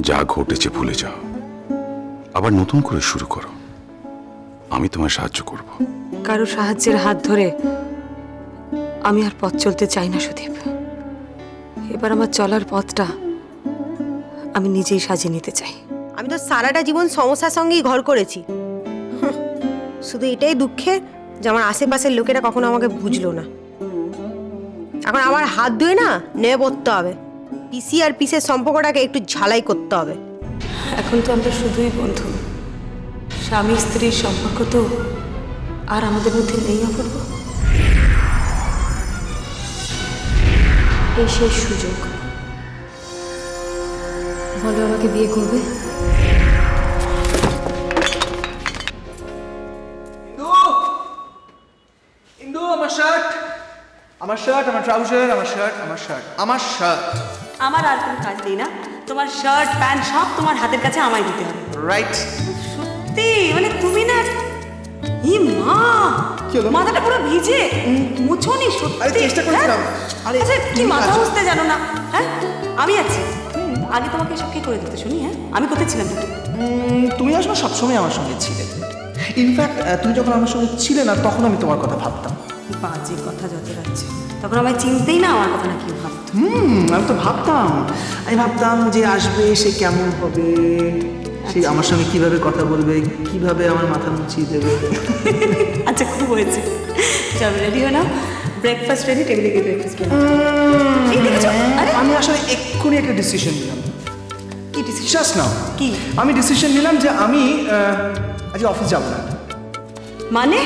যা ঘটেছে ভুলে যাও, আবার নতুন করে শুরু করো। আমি তোমায় সাহায্য করব। কারো সাহায্যের হাত ধরে আমি আর পথ চলতে চাই না সুদীপ। এবার আমার চলার পথটা আমি নিজেই সাজিয়ে নিতে চাই। আমি তো সারাটা জীবন সমস্যার সঙ্গেই ঘর করেছি। শুধু এটাই দুঃখের যে আমার আশেপাশের লোকেরা কখনো আমাকে বুঝলো না। এখন আমার হাত ধুয়ে না নেমে পড়তে হবে, পিসি আর পিসের সম্পর্কটাকে একটু ঝালাই করতে হবে। এখন তো আমরা শুধুই বন্ধু, স্বামী স্ত্রীর সম্পর্ক তো আর আমাদের মধ্যে নেই। অপূর্ব, এই শেষ সুযোগ। বলো, আমাকে বিয়ে করবে? ইন্দু, আমার শার্ট, আমার শার্ট, আমার ট্রাউজার, আমার শার্ট, আমার শার্ট, আমার শার্ট। আমার আর কোনো কাজ নেই না? তোমার শার্ট প্যান্ট সব তোমার হাতের কাছে আমায় দিতে হবে। রাইট। সত্যি মানে তুমি না, ই মা, মাথাটা পুরো ভিজে, মুছোনি? সত্যি চেষ্টা করছিলাম। আচ্ছা, কি মাথা মুছতে জানো না? হ্যাঁ, আমি আছি। আগে তোমাকে সব কে করে দিতে শুনি? হ্যাঁ, আমি কোথায় ছিলাম? তুমি আসলে সবসময় আমার সঙ্গে ছিলে। ইনফ্যাক্ট তুমি যখন আমার সঙ্গে ছিলে না, তখন আমি তোমার কথা ভাবতাম। বাজে কথা যত যাচ্ছে, তখন আমায় চিনতেই না আমার কথা না কি ভাবতো। আমি তো ভাবতাম, আমি ভাবতাম যে আসবে, সে কেমন হবে, সে আমার সঙ্গে কিভাবে কথা বলবে, কিভাবে আমার মাথা মুছিয়ে দেবে। আচ্ছা, খুব হয়েছে। চলো রেডি হয়ে নাও, ব্রেকফাস্ট রেডি, টেবিলে গিয়ে ব্রেকফাস্ট খেয়ে আমি আসলে এক্ষুনি একটা ডিসিশন নিলাম। কি ডিসিশন? Just now. কি? আমি ডিসিশন নিলাম যে আমি আজ অফিস যাব না। মানে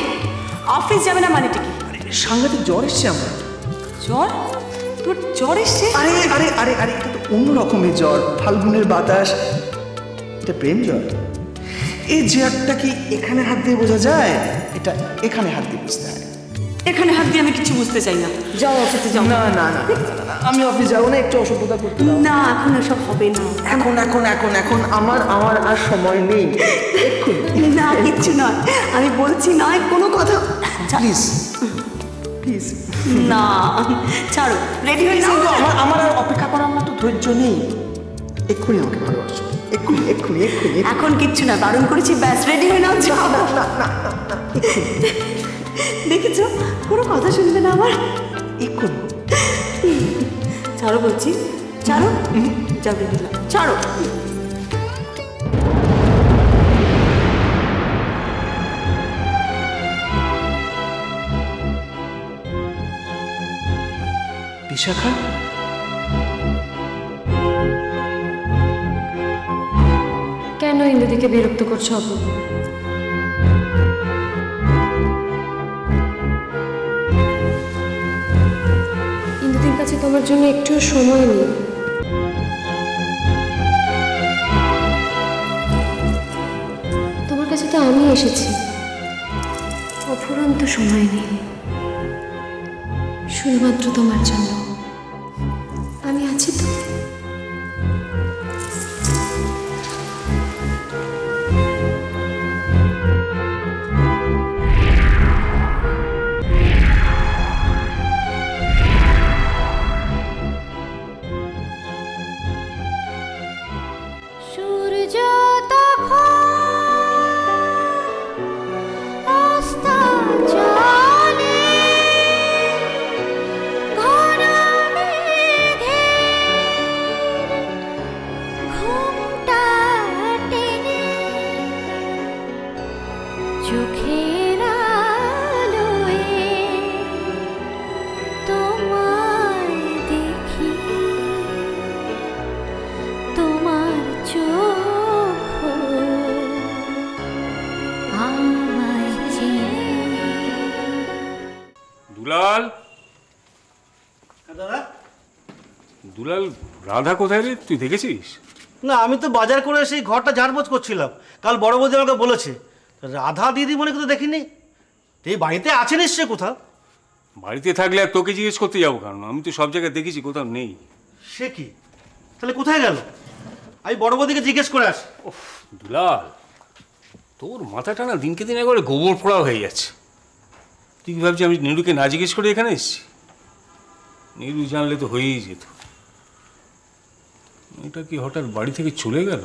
অফিস যাবে না? মানেটা কি? সাংঘাতিক জ্বর এসছে আমার। জ্বর? তোর জ্বর এসছে? আরে আরে আরে আরে এটা তো অন্য রকমের জ্বর, ফাল্গুনের বাতাস। এটা প্রেম জ্বর। এই জ্বরটা কি এখানে হাত দিয়ে বোঝা যায়? এটা এখানে হাত দিয়ে বুঝতে হয়। এখানে হাত দিয়ে আমি কিছু বুঝতে চাই না। যাও অফিসে যাও। না না না, আমি অফিস যাবো না, একটু অসভ্যতা করতে দাও। না, এখন এসব হবে না। এখন এখন এখন এখন আমার আমার আর সময় নেই। না, কিচ্ছু নয়, আমি বলছি নয় কোনো কথা। Please please. না, ছাড়ো, রেডি হয়ে যাও। আমার আর অপেক্ষা করার মতো ধৈর্য নেই। এক্ষুনি আমাকে ভালোবাসো, এক্ষুনি এক্ষুনি এক্ষুনি। এখন কিচ্ছু না, বারণ করেছি, ব্যাস রেডি হয়ে নাও। যাও। দেখেছ, কোনো কথা শুনবে না আমার। এক্ষুনি ছাড়ো বলছি, ছাড়ো। যাবে দিলাম, ছাড়ো। বিশাখা, কেন ইন্দুদিকে বিরক্ত করছো অপূর্ব? ইন্দুদির কাছে তোমার জন্য একটু সময় নেই। তোমার কাছে তো আমি এসেছি, অফুরন্ত সময় নেই, শুধুমাত্র তোমার জন্য। আমি আছি তো। দুলাল, রাধা কোথায় রে? তুই দেখেছিস? না, আমি তো বাজার করে সেই ঘরটা ঝাড়পোছ করছিলাম। কাল বড় বৌদি আমাকে বলেছে, রাধা দিদিমণিকে তো দেখিনি। এই বাড়িতে আছে নিশ্চয়ই কোথাও। বাড়িতে থাকলে আর তোকে জিজ্ঞেস করতে যাবো কারণ? আমি তো সব জায়গায় দেখেছি, কোথাও নেই। সে কি? তাহলে কোথায় গেল? আমি বড় বৌদিকে জিজ্ঞেস করে আসি। ওহ দুলাল, তোর মাথাটা না দিনকে দিন একবারে গোবর পোড়া হয়ে যাচ্ছে। তুই কি ভাবছি আমি নীরুকে না জিজ্ঞেস করে এখানে এসেছি? নীরু জানলে তো হয়েই যেত। এটা কি হঠাৎ বাড়ি থেকে চলে গেল?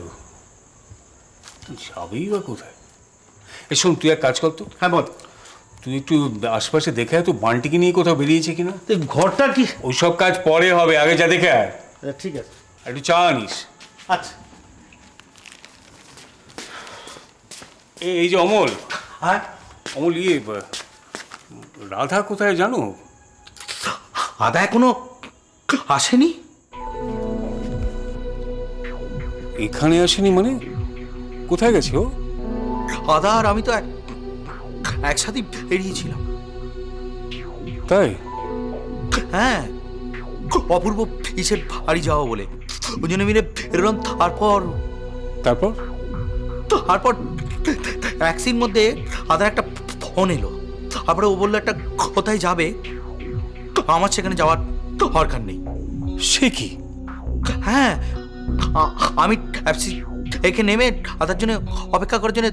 যাবেই বা কোথায়? এই শোন, তুই এক কাজ কর তো। হ্যাঁ বল। তুই একটু আশপাশে দেখে আয় তো, বান্টিকে নিয়ে কোথাও বেরিয়েছে কিনা। ঘরটা কি? ওইসব কাজ পরে হবে, আগে যা দেখে আয়। ঠিক আছে, একটু চা আনিস। আচ্ছা। এই যে অমল। হ্যাঁ অমল, রাধা কোথায় জানো? আদা এখনো আসেনি? এখানে আসেনি মানে? কোথায় গেছে ও? আদা আর আমি তো একসাথে বেরিয়েছিলাম। তাই? হ্যাঁ, অপূর্ব ইসের বাড়ি যাওয়া বলে দুজনে মিলে বেরোলাম। তারপর ট্যাক্সির মধ্যে আদার একটা ফোন এলো। তারপরে ও বললো একটা কোথায় যাবে, আমার সেখানে যাওয়ার দরকার নেই। সে কি? হ্যাঁ, আমি ট্যাক্সি এখানে নেমে আদার জন্য অপেক্ষা করার জন্য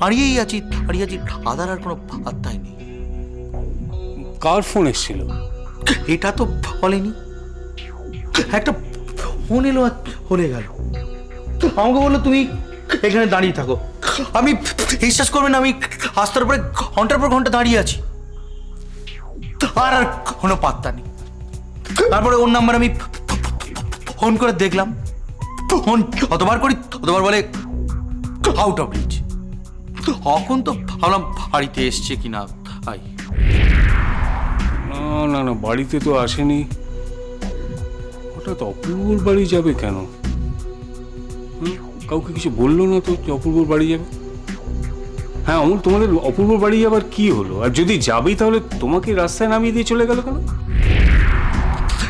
দাঁড়িয়েই আছি। আদার আর কোনো পাত্তাই নেই। কার ফোন এসেছিল? এটা তো বলেনি। একটা ফোন এলো আর চলে গেল। আমাকে বললো তুমি এখানে দাঁড়িয়ে থাকো। আমি বিশ্বাস করবেন, আমি রাস্তার উপরে ঘন্টার পর ঘন্টা দাঁড়িয়ে আছি, আর কোনো পাত্তা নেই। তারপরে ওর নাম্বার আমি ফোন করে দেখলাম। ফোন যতবার করি ততবার বলে আউট অফ রিচ। তখন তো ভাবলাম বাড়িতে এসছে কিনা। তাই না, বাড়িতে তো আসেনি। হঠাৎ অপূর্বর বাড়ি যাবে কেন? কাউকে কিছু বললো না তো যে অপূর্বর বাড়ি যাবে? হ্যাঁ অমল, তোমাদের অপূর্বর বাড়ি যাবার কি হলো? আর যদি যাবেই তাহলে তোমাকে রাস্তায় নামিয়ে দিয়ে চলে গেল কেন?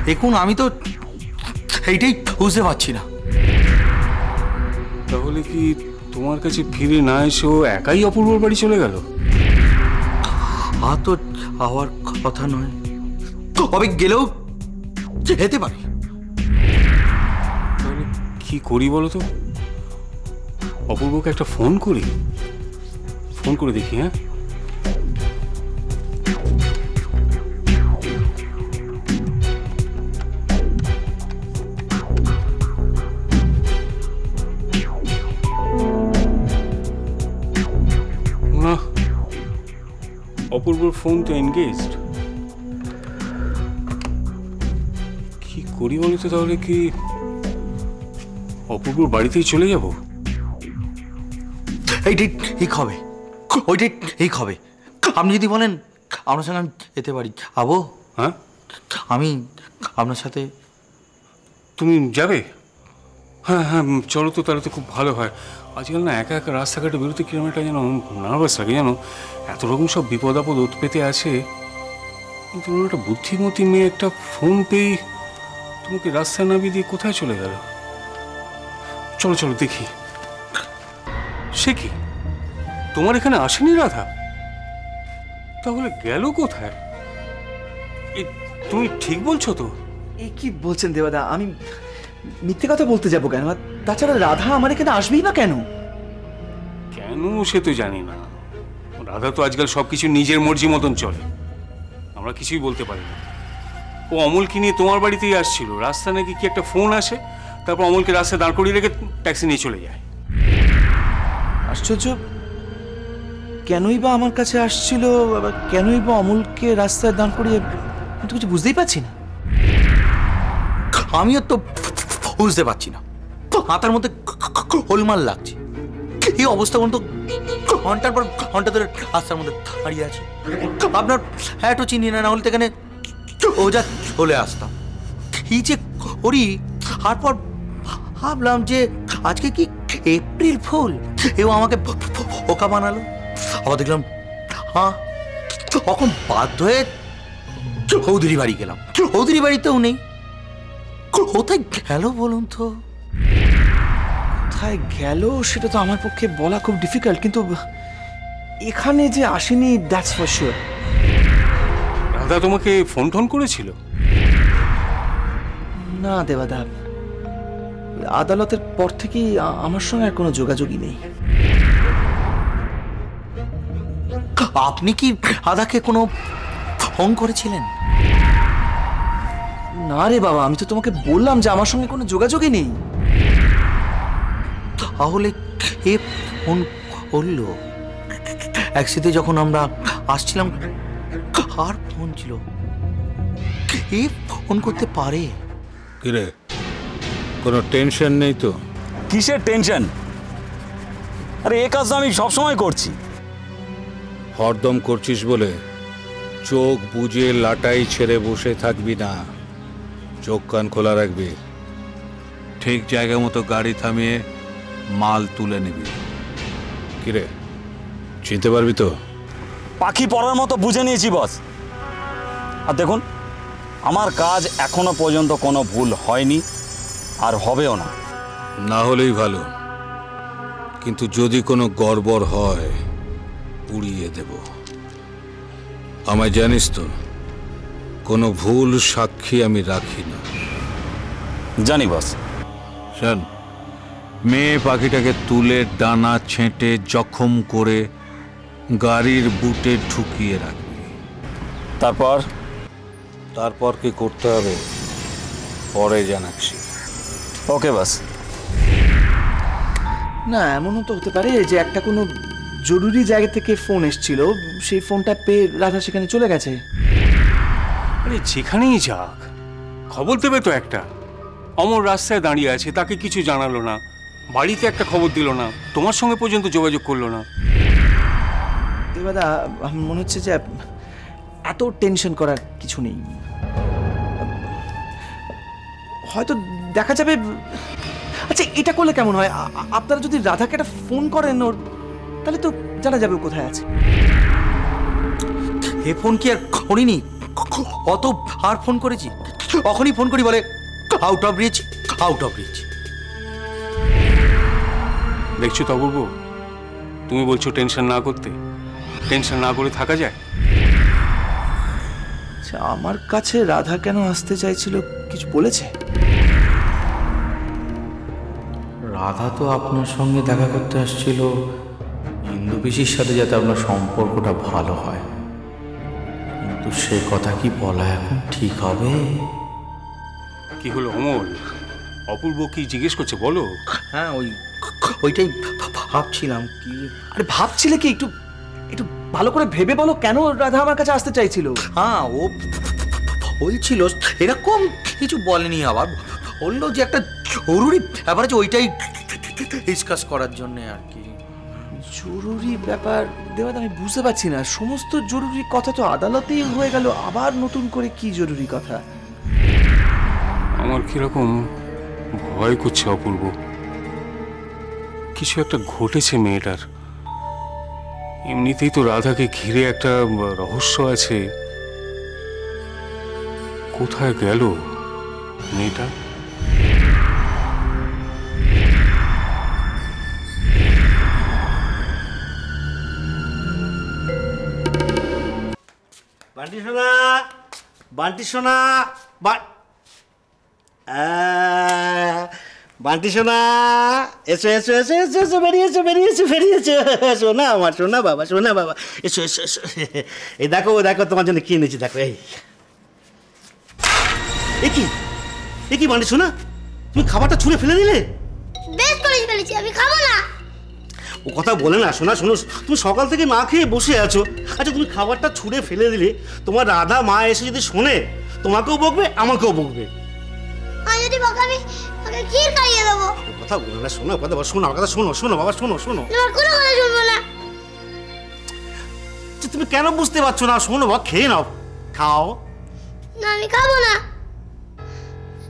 দেখুন, আমি তো এইটাই বুঝতে পারছি না। তাহলে কি তোমার কাছে ফিরে না এসে ও একাই অপূর্বর বাড়ি চলে গেল? তো হওয়ার কথা নয়, তবে গেলেও যেতে পারি। তাহলে কি করি বলো তো? অপূর্বকে একটা ফোন করে দেখি। হ্যাঁ, না, অপূর্বর ফোন তো এনগেজড। কি করি বলো তো? তাহলে কি অপূর্বর বাড়িতেই চলে যাব? এইটাই ঠিক হবে, ওইটাই ঠিক হবে। আপনি যদি বলেন আপনার সঙ্গে আমি যেতে পারি, যাবো। হ্যাঁ, আমি আপনার সাথে। তুমি যাবে? হ্যাঁ, চলো তো, তাহলে তো খুব ভালো হয়। আজকাল না একা একা রাস্তাঘাটে বেরোতে কিরকম একটা যেন নার্ভাস লাগে, জানো। এত রকম সব বিপদ আপদ ওত পেতে আছে, কিন্তু একটা বুদ্ধিমতী মেয়ে একটা ফোন পেয়ে তোমাকে রাস্তায় নামিয়ে দিয়ে কোথায় চলে গেল? চলো দেখি। সে কি, তোমার এখানে আসেনি রাধা? তাহলে গেল কোথায়? তুমি ঠিক বলছো তো? এই কি বলছেন দেবাদা? আমি মিথ্যে কথা বলতে যাবো কেন? তাছাড়া রাধা আমার এখানে আসবেই বা কেন? কেন সে তো জানি না। রাধা তো আজকাল সবকিছু নিজের মর্জি মতন চলে, আমরা কিছুই বলতে পারি না। ও অমলকে নিয়ে তোমার বাড়িতেই আসছিল। রাস্তা নাকি কি একটা ফোন আসে, তারপর অমলকে রাস্তায় দাঁড় করিয়ে রেখে ট্যাক্সি নিয়ে চলে যায়। আশ্চর্য, কেনই বা আমার কাছে আসছিল, কেনই বা অমলকে রাস্তায় দাঁড় করিয়ে, আমি তো কিছু বুঝতেই পারছি না। আমিও তো বুঝতে পারছি না, মাথার মধ্যে গোলমাল লাগছে। এই অবস্থা তো ঘন্টার পর ঘন্টা ধরে রাস্তার মধ্যে দাঁড়িয়ে আছে। আপনার হ্যাটও চিনি না, হলে তো এখানে ওজা চলে আসতাম। এই যে করি, তারপর ভাবলাম যে আজকে কি এপ্রিল ফুল, এও আমাকে বোকা বানালো। আবার দেখলাম হ্যাঁ, তখন বাধ্য হয়ে চৌধুরী বাড়ি গেলাম। চৌধুরী বাড়িতেও নেই। কোথায় গেল বলুন তো? কোথায় গেল সেটা তো আমার পক্ষে বলা খুব ডিফিকাল্ট, কিন্তু এখানে যে আসেনি দ্যাটস ফর শিওর। রাধা তোমাকে ফোন টোন করেছিল? না দেবাদা, আদালতের পর থেকেই আমার সঙ্গে আর কোনো যোগাযোগই নেই। আপনি কি রাধাকে কোনো ফোন করেছিলেন? না রে বাবা, আমি তো তোমাকে বললাম যে আমার সঙ্গে কোনো যোগাযোগই নেই। তাহলে কে ফোন করলো? একসাথে যখন আমরা আসছিলাম, কার ফোন ছিল? কে ফোন করতে পারে? কিরে, কোনো টেনশন নেই তো? কিসের টেনশন? আরে এ কাজ আমি সবসময় করছি। হরদম করছিস বলে চোখ বুজে লাটাই ছেড়ে বসে থাকবি না, চোখ কান খোলা রাখবি। ঠিক জায়গা মতো গাড়ি থামিয়ে মাল তুলে নিবি। কিরে, চিনতে পারবি তো? পাখি পড়ার মতো বুঝে নিয়েছি বস। আর দেখুন, আমার কাজ এখনো পর্যন্ত কোনো ভুল হয়নি, আর হবেও না। না হলেই ভালো, কিন্তু যদি কোনো গড়বড় হয় উড়িয়ে দেব। আমায় জানিস তো, কোনো ভুল সাক্ষী আমি রাখি না। জানি বস। শোন, মেয়ে পাখিটাকে তুলে ডানা ছেঁটে জখম করে গাড়ির বুটে ঢুকিয়ে রাখবি। তারপর কি করতে হবে পরে জানাচ্ছি। ওকে বস। না, এমনও তো হতে পারে যে একটা কোনো জরুরি জায়গা থেকে ফোন এসেছিল, সেই ফোনটা পেয়ে রাধা সেখানে চলে গেছে। আরে যেখানেই যাক, খবর দেবে তো একটা। অমর রাস্তায় দাঁড়িয়ে আছে, তাকে কিছু জানালো না, বাড়িতে একটা খবর দিল না, তোমার সঙ্গে পর্যন্ত যোগাযোগ করলো না। দেবাদা, আমার মনে হচ্ছে যে এত টেনশন করার কিছু নেই। হয়তো দেখা যাবে। আচ্ছা, এটা করলে কেমন হয়? আপনারা যদি রাধাকে একটা ফোন করেন ওর, তাহলে তো জানা যাবে কোথায় আছে। এ ফোন কি আর করিনি? কত আর ফোন করেছি, কখনই ফোন করি বলে out of reach, out of reach. দেখছো তো অপূর্ব, তুমি বলছো টেনশন না করতে, টেনশন না করে থাকা যায়? আচ্ছা, আমার কাছে রাধা কেন আসতে চাইছিল কিছু বলেছে? রাধা তো আপনার সঙ্গে দেখা করতে আসছিল ইন্দু পিসির সাথে, যাতে আপনার সম্পর্কটা ভালো হয়। কিন্তু সে কথা কি বলা এখন ঠিক হবে? কি হলো অমল? অপূর্ব কি জিজ্ঞেস করছে বলো? হ্যাঁ, ওইটাই ভাবছিলাম। কি আরে ভাবছিলে কি? একটু একটু ভালো করে ভেবে বলো, কেন রাধা আমার কাছে আসতে চাইছিল? হ্যাঁ, ও বলছিল এরকম কিছু বলেনি, আবার বললো যে একটা জরুরি ব্যাপার আছে, ওইটাই ডিসকাস করার জন্য আর কি। জরুরি ব্যাপার? দেবাদ, আমি বুঝতে পারছি না। সমস্ত জরুরি কথা তো আদালতেই হয়ে গেল, আবার নতুন করে কি জরুরি কথা? আমার কিরকম ভয় করছে অপূর্ব। কিছু একটা ঘটেছে মেয়েটার। এমনিতেই তো রাধাকে ঘিরে একটা রহস্য আছে। কোথায় গেল মেয়েটা? বান্টি সোনা, বান্টি সোনা, বান্টি সোনা, এসো এসো এসো এসো এসো, বেরিয়েছো বেরিয়েছো বেরিয়েছো, সোনা আমার, সোনা বাবা, সোনা বাবা, এসো এসো এসো। এই দেখো দেখো, তোমার জন্য কি এনেছি দেখো। এই কি বান্টি সোনা, তুমি খাবারটা ছুঁড়ে ফেলে দিলে? বেশ করেছি, ফেলেছি, আমি খাবো না। ও কথা বলে না শোনা, শোনো, তুমি সকাল থেকে না খেয়ে বসে আছো। আচ্ছা, তুমি খাবারটা ছুঁড়ে ফেলে দিলে, তোমার রাধা মা এসে যদি শোনে, তোমাকেও বকবে আমাকেও বকবে। আমি যদি বকে, আমি ওকে ক্ষীর খাইয়ে দেবো। ও কথা বলে না, শোনো কথা, শোনো আমার কথা, শোনো শোনো বাবা, শোনো শোনো। তোমার কোনো কথা শুনবো না। তুমি কেন বুঝতে পারছো না? শোনো বাবা, খেয়ে নাও, খাও। না, আমি খাবো না।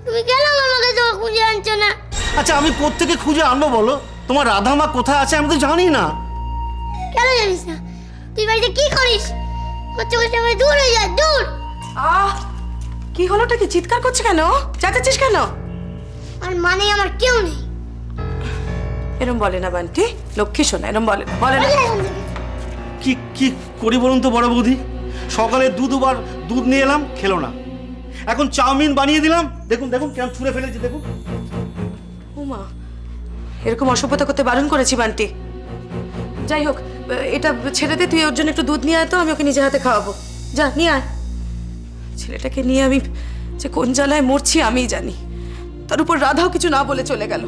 তুমি কেন আমার মাকে জোর খুঁজে আনছো না? আচ্ছা, আমি কোত্থেকে খুঁজে আনবো বলো? তোমার রাধা মা কোথায় আছে আমি তো জানি না। কেন জানিস না? তুই বাড়িতে কি করিস? আমার চোখের সামনে দূর হয়ে যা, দূর। কি হলোটা কি? চিৎকার করছে কেন? চেঁচাচ্ছিস কেন? আর মানে আমার কেউ নেই। এরম বলে না বান্টি, লক্ষ্মী শোনা, এরম বলে না, বলে না। কি কি করি বলুন তো বড় বৌদি? সকালে দুবার দুধ নিয়ে এলাম, খেলো না। এখন চাউমিন বানিয়ে দিলাম, দেখুন দেখুন কেমন ছুঁড়ে ফেলেছি, দেখুন। উমা, এরকম অসভ্যতা করতে বারণ করেছি বান্টি। যাই হোক, এটা ছেড়ে দে, তুই ওর জন্য একটু দুধ নিয়ে আয় তো, আমি ওকে নিজে হাতে খাওয়াবো। যা নিয়ে আয়। ছেলেটাকে নিয়ে আমি যে কোন জ্বালায় মরছি আমিই জানি। তার উপর রাধাও কিছু না বলে চলে গেল।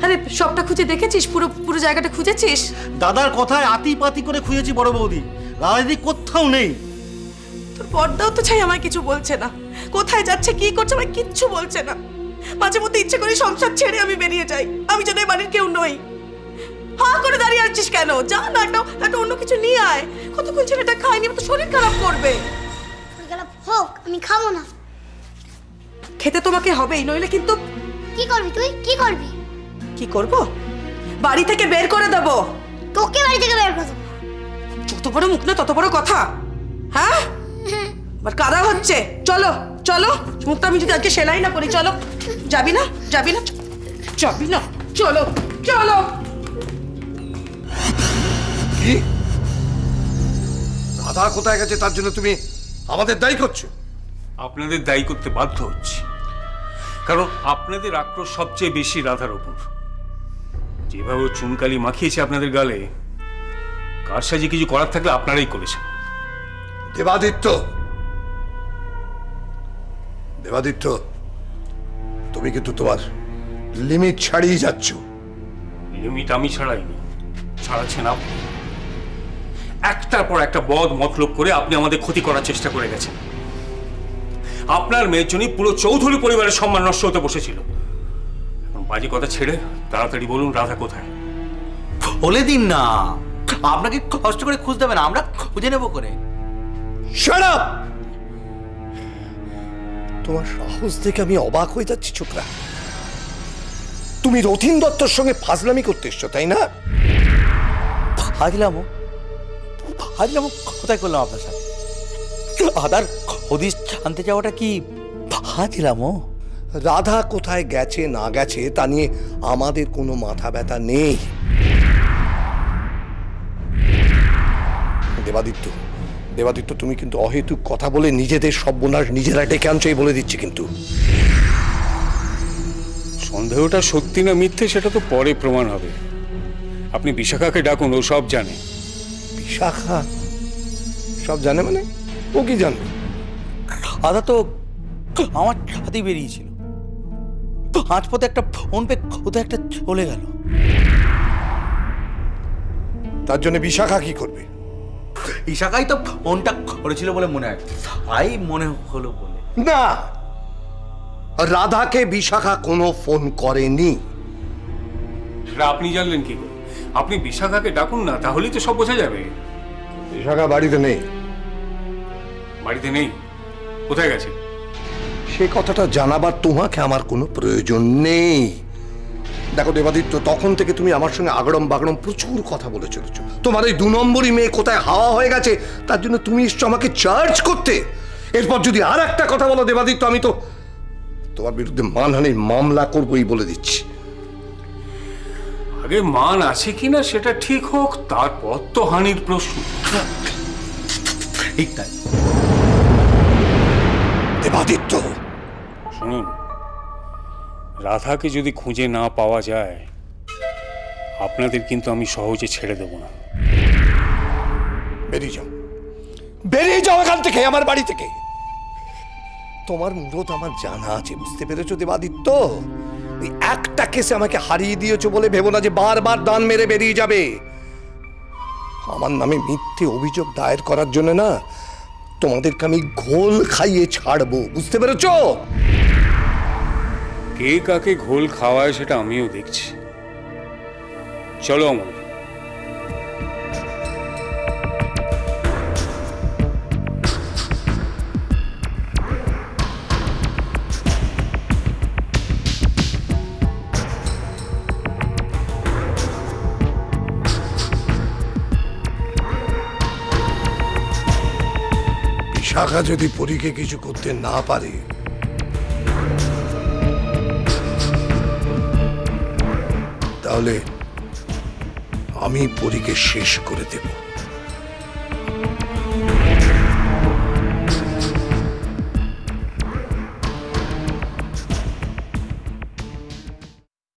আরে সবটা খুঁজে দেখেছিস? পুরো পুরো জায়গাটা খুঁজেছিস? দাদার কথায় আতি পাতি করে খুঁজেছি বড় বৌদি, রাধাদি কোথাও নেই। তোর বড়দাও তো চাই আমায় কিছু বলছে না, কোথায় যাচ্ছে কি করছে আমায় কিচ্ছু বলছে না। মাঝে মধ্যে ইচ্ছে করে সংসার ছেড়ে আমি বেরিয়ে যাই, আমি যেন এই বাড়ির কেউ নই। হা করে দাঁড়িয়ে আছিস কেন? যা না, একটা অন্য কিছু নিয়ে আয়। কতক্ষণ ছেলেটা খায়নি, তো শরীর খারাপ করবে। শরীর খারাপ হোক, আমি খাবো না। খেতে তোমাকে হবেই, নইলে কিন্তু। কি করবি তুই? কি করবি? কি করব? বাড়ি থেকে বের করে দেবো। তোকে বাড়ি থেকে বের করে দেবো? যত বড় মুখ না তত বড় কথা। হ্যাঁ, আবার কাদা হচ্ছে। চলো চলো, মুখটা আমি যদি আজকে সেলাই না করি। চলো। যাবি না? যাবি না? যাবি না? চলো চলো। কি রাধা কোথায় গেছে তার জন্য তুমি আমাদের দায়ী করছো? আপনাদের দায়ী করতে বাধ্য হচ্ছি, কারণ আপনাদের আক্রোশ সবচেয়ে বেশি রাধার ওপর। যেভাবে চুনকালি মাখিয়েছে আপনাদের গালে, কার সাজে কিছু করার থাকলে আপনারাই করেছেন। দেবাদিত্য, দেবাদিত্য, তুমি কিন্তু তোমার লিমিট ছাড়িয়ে যাচ্ছ। লিমিট আমি ছাড়াইনি, ছাড়াচ্ছেন আপনি। একটার পর একটা বদ মতলব করে আপনি আমাদের ক্ষতি করার চেষ্টা করে গেছেন। আপনার মেয়ের জন্য পুরো চৌধুরী পরিবারের সম্মান নষ্ট হতে বসেছিল। এখন বাজে কথা ছেড়ে তাড়াতাড়ি বলুন রাধা কোথায়। বলে দিন না, আপনাকে কষ্ট করে খুঁজতে হবে না, আমরা খুঁজে নেব করে। Shut up! তোমার সাহস দেখে আমি অবাক হয়ে যাচ্ছি ছোকরা। তুমি রথীন দত্তর সঙ্গে ফাজলামি করতে এসছো, তাই না? হাজলামো? হাজলামো কোথায় করলাম আপনার সাথে? আদার হদিস আনতে যাওয়াটা কি হাজলামো? রাধা কোথায় গেছে না গেছে তা নিয়ে আমাদের কোনো মাথা ব্যথা নেই। দেবাদিত্য, দেবাদিত্য, তুমি কিন্তু অহেতুক কথা বলে নিজেদের সর্বনাশ নিজেরা ডেকে আনছো, বলে দিচ্ছি কিন্তু। সন্দেহটা সত্যি না মিথ্যে সেটা তো পরে প্রমাণ হবে। আপনি বিশাখাকে ডাকুন, ও সব জানে। বিশাখা সব জানে মানে? ও কি জানবে? আদা তো আমার হাতেই বেরিয়েছিল। হাঁচ পথে একটা ফোন পে কোথায় একটা চলে গেল। তার জন্য বিশাখা কি করবে? বিশাখাই তো ফোনটা করেছিল বলে মনে হয়, তাই মনে হলো বলে। না, রাধাকে বিশাখা কোনো ফোন করেনি। সেটা আপনি জানলেন কি করে? আপনি বিশাখাকে ডাকুন না, তাহলেই তো সব বোঝা যাবে। বিশাখা বাড়িতে নেই। বাড়িতে নেই? কোথায় গেছে? সে কথাটা জানাবার তোমাকে আমার কোনো প্রয়োজন নেই। দেখো দেবাদিত্য, তখন থেকে তুমি আমার সঙ্গে আগড়ম বাগড়ম প্রচুর কথা বলে চলেছো। তোমার এই 2 নম্বরই মেয়ে কোথায় হাওয়া হয়ে গেছে তার জন্য তুমি এসছো আমাকে চার্জ করতে। এরপর যদি আর একটা কথা বলো দেবাদিত্য, আমি তো তোমার বিরুদ্ধে মানহানির মামলা করবোই বলে দিচ্ছি। আগে মান আছে কিনা সেটা ঠিক হোক, তারপর তো হানির প্রশ্ন। ঠিক তাই। দেবাদিত্য শুনুন, রাধাকে যদি খুঁজে না পাওয়া যায়, আপনাদের কিন্তু আমি সহজে ছেড়ে দেব না। বেরিয়ে যাও, বেরিয়ে যাও এখান থেকে, আমার বাড়ি থেকে। তোমার মুরত আমার জানা আছে, বুঝতে পেরেছো দেবাদিত্য? এই একটা কেসে আমাকে হারিয়ে দিয়েছো বলে ভেবো না যে বারবার দান মেরে বেরিয়ে যাবে। আমার নামে মিথ্যে অভিযোগ দায়ের করার জন্য না, তোমাদেরকে আমি ঘোল খাইয়ে ছাড়বো, বুঝতে পেরেছো? কে কাকে ঘোল খাওয়ায় সেটা আমিও দেখছি। চলো অমল। বিশাখা যদি পরীকে কিছু করতে না পারে, তাহলে আমি পরীকে শেষ করে দেব।